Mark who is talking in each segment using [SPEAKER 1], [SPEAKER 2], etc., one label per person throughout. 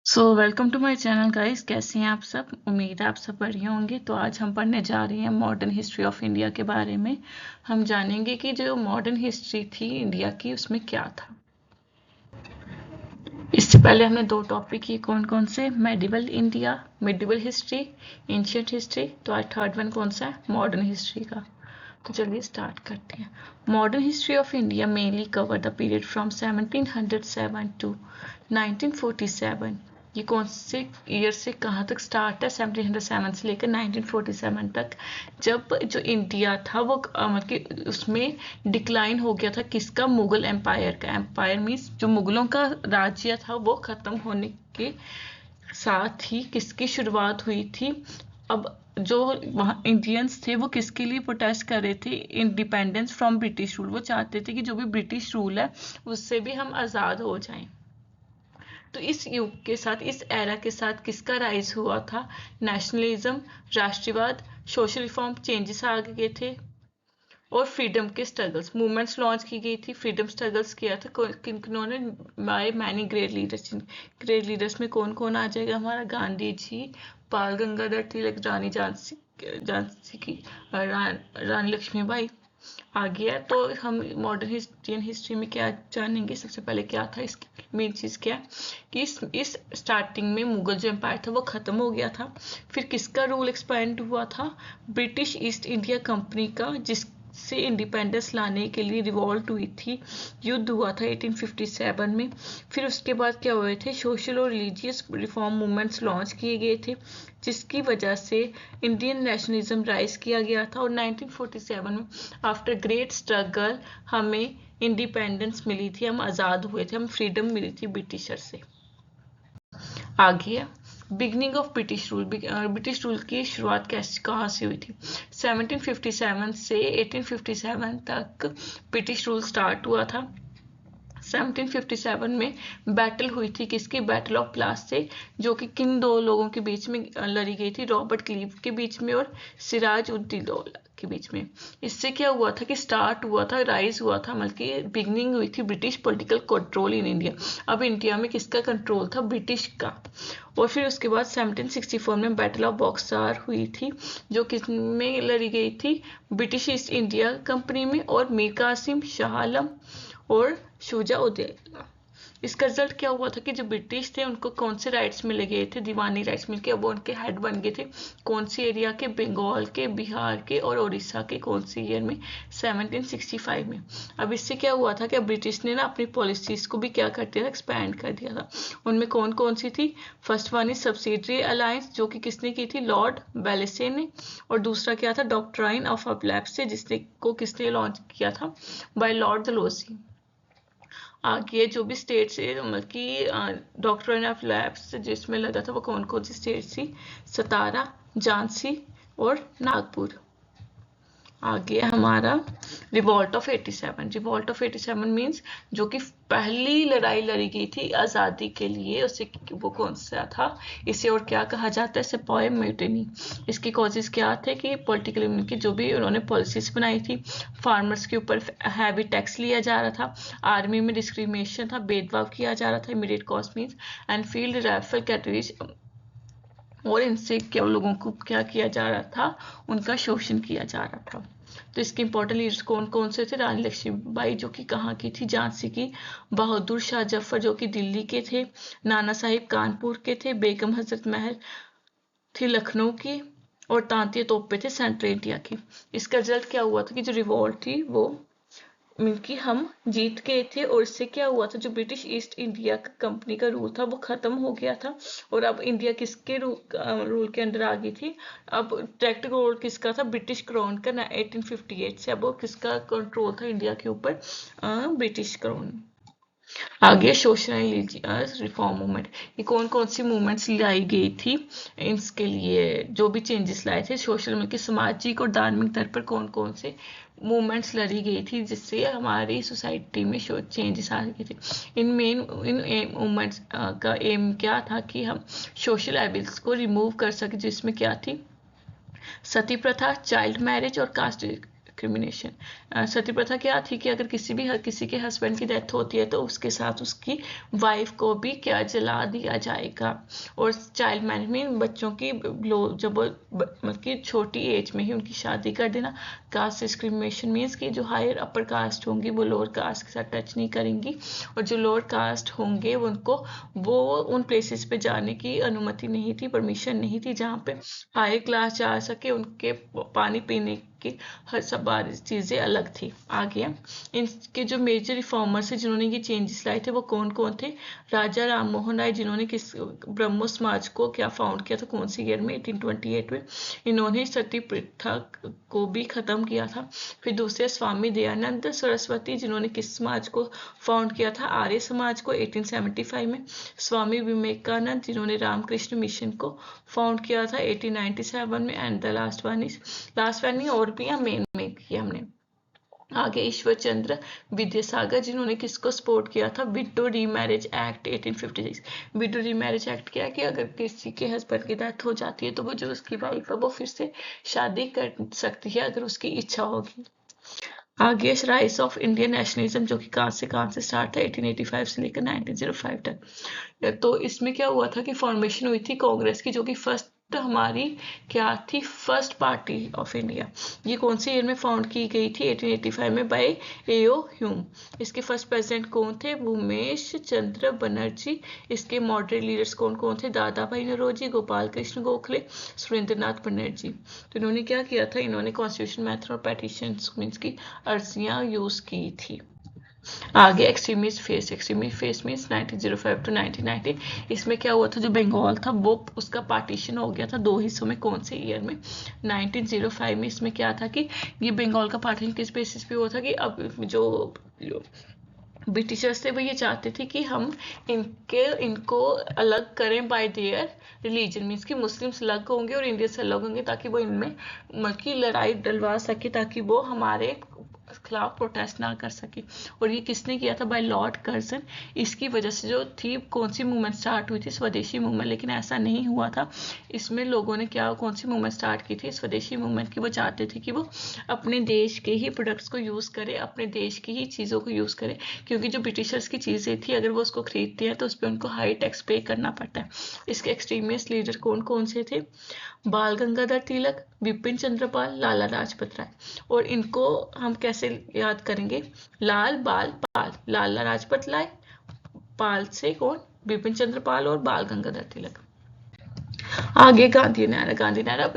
[SPEAKER 1] Welcome to my channel guys. कैसे हैं आप सब? उम्मीद है आप सब बढ़िया होंगे। तो आज हम पढ़ने जा रहे हैं मॉडर्न हिस्ट्री ऑफ इंडिया के बारे में। हम जानेंगे कि जो मॉडर्न हिस्ट्री थी इंडिया की उसमें क्या था। इससे पहले हमने दो टॉपिक किए, कौन कौन से? Medieval India, medieval history, ancient history. तो आज थर्ड वन कौन सा है? मॉडर्न हिस्ट्री का। तो चलिए स्टार्ट करते हैं। Modern history of India mainly cover the period from 1707 to 1947। ये कौन से ईयर से कहाँ तक स्टार्ट है? 1707 से लेकर 1947 तक, जब जो इंडिया था वो मतलब कि उसमें डिक्लाइन हो गया था। किसका? मुगल एम्पायर का। एम्पायर मीन्स जो मुगलों का राज्य था वो खत्म होने के साथ ही किसकी शुरुआत हुई थी? अब जो वहाँ इंडियंस थे वो किसके लिए प्रोटेस्ट कर रहे थे? Independence from British rule. वो चाहते थे कि जो भी ब्रिटिश रूल है उससे भी हम आज़ाद हो जाएं। तो इस युग के साथ, इस एरा के साथ किसका राइज हुआ था? नेशनलिज्म, राष्ट्रवाद, सोशल रिफॉर्म चेंजेस आ गए थे और फ्रीडम के स्ट्रगल्स, मूवमेंट्स लॉन्च की गई थी। फ्रीडम स्ट्रगल्स किया था किन किन्होंने? By many great leaders. Great leaders में कौन कौन आ जाएगा? हमारा गांधी जी, बाल गंगाधर तिलक, रानी झांसी झांसी की रानी लक्ष्मीबाई आ गया। तो हम मॉडर्न इंडियन हिस्ट्री में क्या जानेंगे? सबसे पहले क्या था, इसकी मेन चीज़ क्या है कि इस स्टार्टिंग में मुगल जो एम्पायर था वो ख़त्म हो गया था। फिर किसका रूल एक्सपेंड हुआ था? ब्रिटिश ईस्ट इंडिया कंपनी का, जिससे इंडिपेंडेंस लाने के लिए रिवॉल्ट हुई थी। युद्ध हुआ था 1857 में। फिर उसके बाद क्या हुए थे? सोशल और रिलीजियस रिफॉर्म मूवमेंट्स लॉन्च किए गए थे, जिसकी वजह से इंडियन नेशनलिज्म राइज किया गया था। और 1947 में आफ्टर ग्रेट स्ट्रगल हमें इंडिपेंडेंस मिली थी, हम आज़ाद हुए थे, हम फ्रीडम मिली थी ब्रिटिशर से। आगे beginning of British rule. British rule की शुरुआत कैसे कहाँ से हुई थी? 1757 से 1857 तक ब्रिटिश रूल स्टार्ट हुआ था। 1757 में बैटल हुई थी, किसकी? बैटल ऑफ प्लास से, जो कि किन दो लोगों के बीच में लड़ी गई थी? रॉबर्ट क्लीव के बीच में और सिराज उद्दीन दौला के बीच में। इससे क्या हुआ था कि स्टार्ट हुआ था, राइज हुआ था, मतलब कि बिगनिंग हुई थी British political control in India. अब इंडिया में किसका कंट्रोल था? ब्रिटिश का। और फिर उसके बाद 1764 में बैटल ऑफ बॉक्सार हुई थी, जो किस में लड़ी गई थी? ब्रिटिश ईस्ट इंडिया कंपनी में और मीर कासिम, शाह आलम और शुजा-उद-दौला। इसका रिजल्ट क्या हुआ था कि जो ब्रिटिश थे उनको कौन से राइट्स मिले गए थे? दीवानी राइट्स मिलके वो उनके हेड बन गए थे। कौन सी एरिया के? बंगाल के, बिहार के और उड़ीसा के। कौन सी ईयर में? 1765 में। अब इससे क्या हुआ था कि ब्रिटिश ने ना अपनी पॉलिसीज को भी क्या कर दिया था? एक्सपैंड कर दिया था। उनमें कौन कौन सी थी? First one is subsidiary alliance, जो कि किसने की थी? लॉर्ड वेलेस्ली ने। और दूसरा क्या था? डॉक्ट्राइन ऑफ एपिलेप्सी, जिसने को किसने लॉन्च किया था? By lord Dalhousie. आगे जो भी स्टेट से मतलब कि डॉक्टर ऑफ लैब्स जिसमें लगा था वो कौन कौन सी स्टेट थी? सतारा, झांसी और नागपुर। आगे हमारा revolt of 87। Revolt of 87 means जो कि पहली लड़ाई लड़ी गई थी आज़ादी के लिए, उसे वो कौन सा था? इसे और क्या कहा जाता है? सिपाही म्यूटिनी। इसके कॉजेज क्या थे कि पॉलिटिकल की जो भी उन्होंने पॉलिसीज बनाई थी, फार्मर्स के ऊपर हैवी टैक्स लिया जा रहा था, आर्मी में डिस्क्रिमिनेशन था, भेदभाव किया जा रहा था, immediate cause means Enfield rifle cartridges, और इनसे क्या लोगों को क्या किया जा रहा था? उनका शोषण किया जा रहा था। तो इसके इंपॉर्टेंट लीडर्स कौन कौन से थे? रानी लक्ष्मीबाई, जो कि कहाँ की थी? झांसी की। बहादुर शाह जफर, जो कि दिल्ली के थे। नाना साहिब कानपुर के थे। बेगम हजरत महल थी लखनऊ की। और तांतिया तोपे थे सेंट्रल इंडिया की। इसका रिजल्ट क्या हुआ था कि जो रिवॉल्ट थी वो मिलकी हम जीत गए थे। और इससे क्या हुआ था? जो ब्रिटिश ईस्ट इंडिया कंपनी का रूल था वो खत्म हो गया था। और अब इंडिया किसके रूल के अंदर आ गई थी? अब डायरेक्ट रूल किसका था? ब्रिटिश क्राउन का ना 1858 से। अब वो किसका कंट्रोल था इंडिया के ऊपर? British crown. आगे सोशल रिफॉर्म मूवमेंट। ये कौन कौन सी मूवमेंट्स लाई गई थी? इसके लिए जो भी चेंजेस लाए थे सोशल में, कि सामाजिक और धार्मिक स्तर पर कौन कौन से मूवमेंट्स लड़ी गई थी जिससे हमारी सोसाइटी में चेंजेस आ गए थे। इन मूवमेंट्स का एम क्या था कि हम सोशल एबिल्स को रिमूव कर सके, जिसमें क्या थी? सती प्रथा, चाइल्ड मैरिज और कास्ट डिस्क्रिमिनेशन। सती प्रथा क्या थी कि अगर किसी के हस्बैंड की डेथ होती है तो उसके साथ उसकी वाइफ को भी क्या जला दिया जाएगा। और चाइल्ड मैरिज में बच्चों की जब मतलब कि छोटी एज में ही उनकी शादी कर देना। कास्ट डिस्क्रिमिनेशन मीन्स कि जो हायर अपर कास्ट होंगी वो लोअर कास्ट के साथ टच नहीं करेंगी, और जो लोअर कास्ट होंगे उनको वो उन प्लेसेस पे जाने की अनुमति नहीं थी, परमिशन नहीं थी जहाँ पे हाई क्लास जा सके। उनके पानी पीने की हर सब बारी चीज़ें अलग थी। आगे इनके जो मेजर रिफॉर्मर्स है जिन्होंने ये चेंजेस लाए थे वो कौन कौन थे। राजा राम मोहन राय जिन्होंने ब्रह्मो समाज को क्या फाउंड किया था, कौन सी ईयर में, 1828 में। इन्होंने सती प्रथा को भी खत्म किया था। फिर दूसरे स्वामी दयानंद सरस्वती जिन्होंने किस समाज को फाउंड किया था, आर्य समाज को, 1875 में। स्वामी विवेकानंद जिन्होंने रामकृष्ण मिशन को फाउंड किया था 1897 में। एंड द लास्ट वन नहीं, और भी मेन में किया हमने। आगे ईश्वर चंद्र विद्यासागर जिन्होंने किसको सपोर्ट किया था, window remarriage act 1856। Window remarriage act क्या है कि अगर किसी के हस्बैंड की डेथ हो जाती है तो वो जो उसकी वाइफ है वो फिर से शादी कर सकती है अगर उसकी इच्छा होगी। आगे राइज ऑफ इंडियन नेशनलिज्म जो कि कहाँ से स्टार्ट था, 1885 से लेकर 1905 तक। तो इसमें क्या हुआ था कि फॉर्मेशन हुई थी कांग्रेस की, जो कि फर्स्ट हमारी क्या थी, फर्स्ट पार्टी ऑफ इंडिया। ये कौन सी ईयर में फाउंड की गई थी, 1885 में, बाय एओ ह्यूम। इसके फर्स्ट प्रेसिडेंट कौन थे, उमेश चंद्र बनर्जी। इसके मॉडरेट लीडर्स कौन कौन थे, दादा भाई नौरोजी, गोपाल कृष्ण गोखले, सुरेंद्रनाथ बनर्जी। तो इन्होंने क्या किया था, इन्होंने कॉन्स्टिट्यूशन मेथड और पेटिशन मीन्स की अर्जियां यूज की थी। आगे एक्सट्रीमिस्ट फेस मीन्स 1905 टू 1990। इसमें क्या हुआ था, जो बंगाल था वो उसका पार्टीशन हो गया था दो हिस्सों में, कौन से ईयर में, 1905 में। इसमें क्या था कि ये बंगाल का पार्टीशन किस बेसिस पे हुआ था कि अब जो ब्रिटिशर्स थे वो ये चाहते थे कि हम इनको अलग करें बाय देयर रिलीजन, मीन्स कि मुस्लिम्स अलग होंगे और इंडियंस अलग होंगे ताकि वो इनमें मतलब की लड़ाई डलवा सके, ताकि वो हमारे खिलाफ प्रोटेस्ट ना कर सके। और ये किसने किया था, बाय लॉर्ड कर्जन। इसकी वजह से जो थी कौन सी मूवमेंट स्टार्ट हुई थी, स्वदेशी मूवमेंट। लेकिन ऐसा नहीं हुआ था, इसमें लोगों ने क्या कौन सी मूवमेंट स्टार्ट की थी, स्वदेशी मूवमेंट की। वो चाहते थे कि वो अपने देश के ही प्रोडक्ट्स को यूज़ करे, अपने देश की ही चीज़ों को यूज़ करे, क्योंकि जो ब्रिटिशर्स की चीज़ें थी अगर वो उसको खरीदती हैं तो उस पर उनको हाई टैक्स पे करना पड़ता है। इसके एक्सट्रीमिस्ट लीडर कौन कौन से थे, बाल गंगाधर तिलक, विपिन चंद्रपाल, लाला लाजपत राय। और इनको हम कैसे याद करेंगे, लाल बाल पाल, लाला लाजपत राय, पाल से कौन, विपिन चंद्रपाल और बाल गंगाधर तिलक। आगे गांधी नारा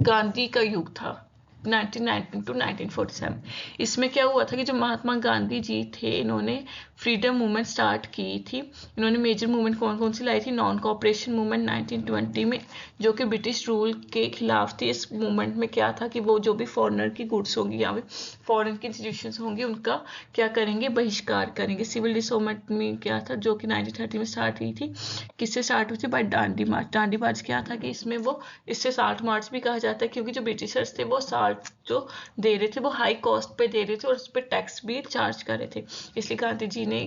[SPEAKER 1] गांधी का युग था 1919 टू 1947। इसमें क्या हुआ था कि जो महात्मा गांधी जी थे इन्होंने फ्रीडम मूवमेंट स्टार्ट की थी। इन्होंने मेजर मूवमेंट कौन कौन सी लाई थी, नॉन कॉपरेशन मूवमेंट 1920 में जो कि ब्रिटिश रूल के खिलाफ थी। इस मूवमेंट में क्या था कि वो जो भी फॉरेनर की गुड्स होंगी या फॉरेन की इंस्टीट्यूशन होंगी उनका क्या करेंगे, बहिष्कार करेंगे। सिविल डिसोमेंट में क्या था जो कि 1930 में स्टार्ट हुई थी, किससे स्टार्ट हुई थी, बाय दांडी मार्च। दांडी मार्च क्या था कि इसमें वो इससे साल्ट मार्च भी कहा जाता है, क्योंकि जो ब्रिटिशर्स थे वो साल्ट जो दे रहे थे वो हाई कॉस्ट पे दे रहे थे और उस पर टैक्स भी चार्ज कर रहे थे। इसलिए गांधी जी ने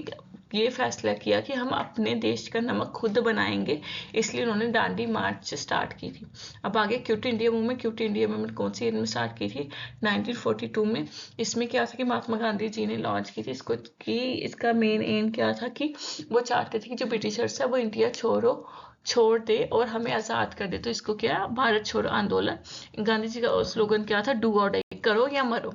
[SPEAKER 1] ये फैसला किया कि हम अपने देश का नमक खुद बनाएंगे, इसलिए उन्होंने दांडी मार्च स्टार्ट की थी। अब आगे क्विट इंडिया मूवमेंट कौन सी ईयर में स्टार्ट की थी, 1942 में। इसमें क्या था कि महात्मा गांधी जी ने लॉन्च की थी इसको, कि इसका मेन एम क्या था कि वो चाहते थे कि जो ब्रिटिशर्स है वो इंडिया छोड़ दे और हमें आज़ाद कर दे। तो इसको क्या, भारत छोड़ो आंदोलन। गांधी जी का स्लोगन क्या था, डू और डाई, करो या मरो।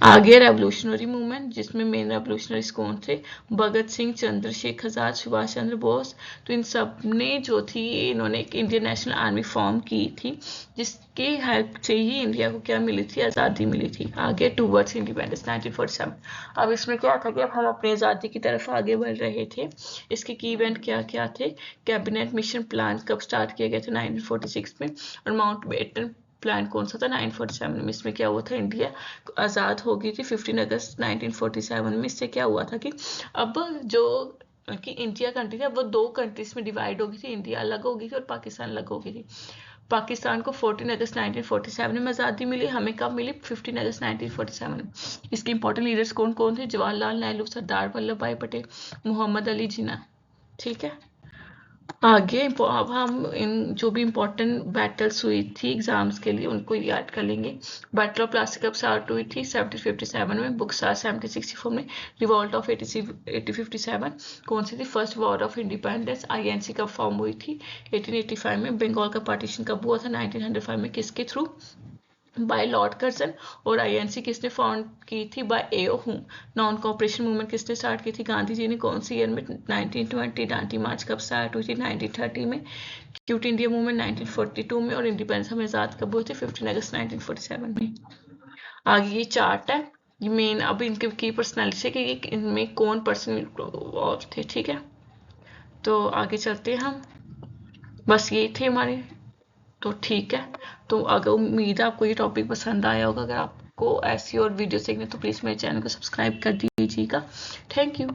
[SPEAKER 1] आगे रेवोल्यूशनरी मूवमेंट जिसमें मेन रेवोल्यूशनरीज कौन थे, भगत सिंह, चंद्रशेखर आजाद, सुभाष चंद्र बोस। तो इन सब ने जो थी इन्होंने एक इंडियन नेशनल आर्मी फॉर्म की थी, जिसकी हेल्प से ही इंडिया को क्या मिली थी, आज़ादी मिली थी। आगे टूवर्ड्स इंडिपेंडेंस 1947। अब इसमें क्या था कि अब हम अपनी आज़ादी की तरफ आगे बढ़ रहे थे। इसके की इवेंट क्या क्या थे, कैबिनेट मिशन प्लान कब स्टार्ट किया गया था, 1946 में। और माउंटबेटन प्लान कौन सा था, 1947 में। इसमें क्या हुआ था, इंडिया आज़ाद हो गई थी 15 अगस्त 1947 में। इससे क्या हुआ था कि अब जो कि इंडिया कंट्री था वो दो कंट्रीज में डिवाइड हो गई थी, इंडिया अलग हो गई थी और पाकिस्तान अलग हो गई थी। पाकिस्तान को 14 अगस्त 1947 में आज़ादी मिली, हमें कब मिली, 15 अगस्त 1947 में। इसके इंपॉर्टेंट लीडर्स कौन कौन थे, जवाहरलाल नेहरू, सरदार वल्लभ भाई पटेल, मोहम्मद अली जिन्ना। ठीक है। आगे अब हम इन जो भी इम्पोर्टेंट बैटल्स हुई थी एग्जाम्स के लिए उनको याद कर लेंगे। बैटल ऑफ प्लासी कब स्टार्ट हुई थी 1757 में, बुक्सार 1764 में, रिवॉल्ट ऑफ 1857 कौन सी थी, first war of independence INC कब फॉर्म हुई थी 1885 में, बंगाल का पार्टीशन कब हुआ था 1905 में, किसके थ्रू, बाय लॉर्ड कर्जन, और आईएनसी किसने फाउंड की थी, बाय एओ हुम। नॉन कॉपरेशन मूवमेंट किसने स्टार्ट की थी, गांधी जी ने, कौन सी ईयर में 1920, डांडी मार्च कब स्टार्ट हुई थी 1930 में, क्यूट इंडिया मूवमेंट 1942 में, और इंडिपेंडेंस हम आजाद कब हुए थे 15 अगस्त 1947 में। आगे ये चार्ट है, ये मेन अब इनके की पर्सनैलिटी है कि इनमें कौन पर्सन और थे, ठीक है। तो आगे चलते हैं हम, बस यही थे हमारे, तो ठीक है। तो अगर उम्मीद है आपको ये टॉपिक पसंद आया होगा, अगर आपको ऐसी और वीडियो देखने तो प्लीज़ मेरे चैनल को सब्सक्राइब कर दीजिएगा। Thank you.